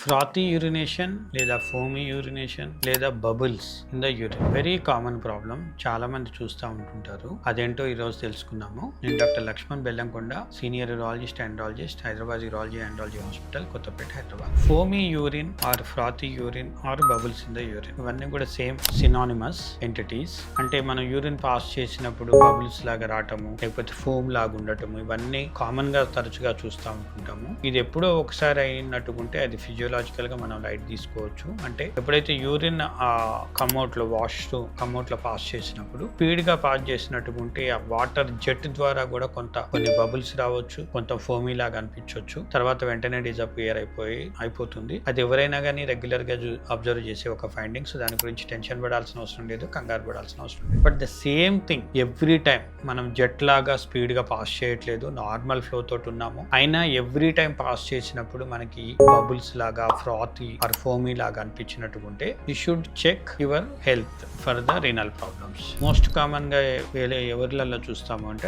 ఫ్రాతీ urination లేదా foamy urination లేదా bubbles in the urine very common problem. చాలా మంది చూస్తూ ఉంటుంటారు. అదేంటో ఈ రోజు తెలుసుకుందాము. నేను doctor Lakshman Bellamkonda, senior urologist andrologist, Hyderabad urology andrology hospital, Kothapet, Hyderabad. Foamy urine or frothy urine or bubbles in the urine ఇవన్నీ కూడా సేమ్ సినానిమస్ ఎంటిటీస్. అంటే మనం యూరిన్ పాస్ చేసినప్పుడు బబుల్స్ లాగా రావటము, లేకపోతే ఫోమ్ లాగా ఉండటము, ఇవన్నీ కామన్ గా తరచుగా చూస్తూ ఉంటుంటాము. ఇది ఎప్పుడో ఒకసారి అయినట్టుకుంటే అది ఫిజియోలాజికల్ గా మనం లైట్ తీసుకోవచ్చు. అంటే ఎప్పుడైతే యూరిన్ ఆ కమౌట్ లో కమౌట్ లో పాస్ చేసినప్పుడు స్పీడ్ గా పాస్ చేసినట్టుకుంటే ఆ వాటర్ జెట్ ద్వారా కూడా కొన్ని బబుల్స్ రావచ్చు, కొంత ఫోమీ లాగా అనిపించవచ్చు. తర్వాత వెంటనే డిజపియర్ అయిపోతుంది. అది ఎవరైనా కానీ రెగ్యులర్ గా అబ్జర్వ్ చేసే ఒక ఫైండింగ్స్. దాని గురించి టెన్షన్ పడాల్సిన అవసరం లేదు, కంగారు పడాల్సిన అవసరం లేదు. But the same thing every time మనం జెట్ లాగా స్పీడ్ గా పాస్ చేయట్లేదు, నార్మల్ ఫ్లో తోటి ఉన్నాము. అయినా ఎవ్రీ టైం పాస్ చేసినప్పుడు మనకి బబుల్స్ లాగా ఫ్రాతీ ఆర్ ఫోమీ లాగా అనిపించినట్టుకుంటే you should check your health for the renal problems. Most common గా ఎవరిలలో చూస్తాము అంటే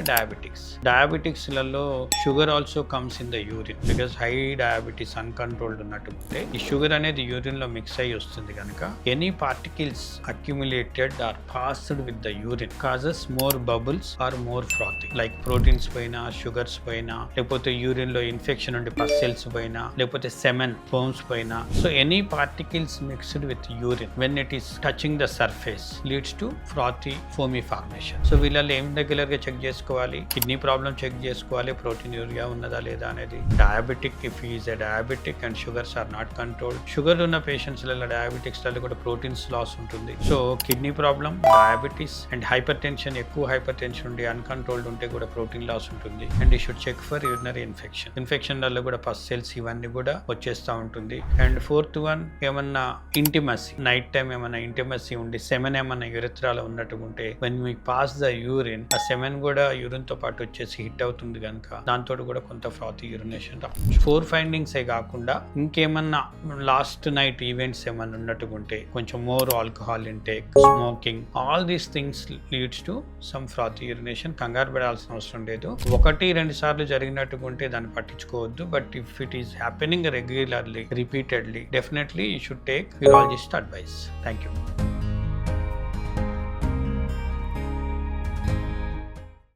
డయాబెటిక్స్ లలో sugar also comes in the urine. Because high diabetes uncontrolled ఉన్నట్టుకుంటే ఈ షుగర్ అనేది యూరిన్ లో మిక్స్ అయ్యి వస్తుంది కనుక any particles accumulated or passed with the urine causes more bubbles or more frothy. Like proteins పైన, షుగర్స్ పైన, లేకపోతే యూరిన్ లో ఇన్ఫెక్షన్ ఉండి పస్ సెల్స్ పైన, లేకపోతే సెమెన్ ఫోమ్స్ పైన. So any particles mixed with urine when it is touching the surface leads to frothy foamy formation. So వీళ్ళలో ఏం రెగ్యులర్ గా చెక్ చేసుకోవాలి? కిడ్నీ ప్రాబ్లం చెక్ చేసుకోవాలి, ప్రోటీన్ యూరియా ఉన్నదా లేదా అనేది. Diabetic, if is a diabetic and sugars are not controlled. Sugar ఉన్న patients diabetics లలో కూడా ప్రోటీన్స్ లాస్ ఉంటుంది. So kidney problem, diabetes and hypertension, ఎక్కువ హైపర్ టెన్షన్ ఉండి అన్కంట్రోల్డ్ ఉంటే కూడా ప్రోటీన్ లాస్ ఉంటుంది. And you should check for urinary ఇన్ఫెక్షన్లలో కూడా పస్ సెల్స్ ఇవన్నీ కూడా వచ్చేస్తూ ఉంటుంది. అండ్ ఫోర్త్ వన్, ఏమన్నా ఇంటిమసీ, నైట్ టైం ఏమన్నా ఇంటిమసీ ఉండి సెమెన్ ఏమన్నా యూరిత్రాలో ఉన్నట్టుకుంటే when we pass the urine, ఆ సెమెన్ కూడా యూరిన్ తో పాటు వచ్చేసి హిట్ అవుతుంది కనుక దాంతో కూడా కొంత ఫ్రాతీ యూరినేషన్ రావచ్చు. 4 ఫైండింగ్స్ కాకుండా ఇంకేమన్నా లాస్ట్ నైట్ ఈవెంట్స్ ఏమన్నా ఉన్నట్టుకుంటే కొంచెం more alcohol intake, smoking, all these things leads to some frothy urination. కంగారు పడాల్సిన అవసరం లేదు. 1-2 సార్లు జరిగినట్టుకుంటే దాన్ని పట్టించుకోవద్దు. But if it is happening regularly, repeatedly, definitely you should take urologist advice. Thank you.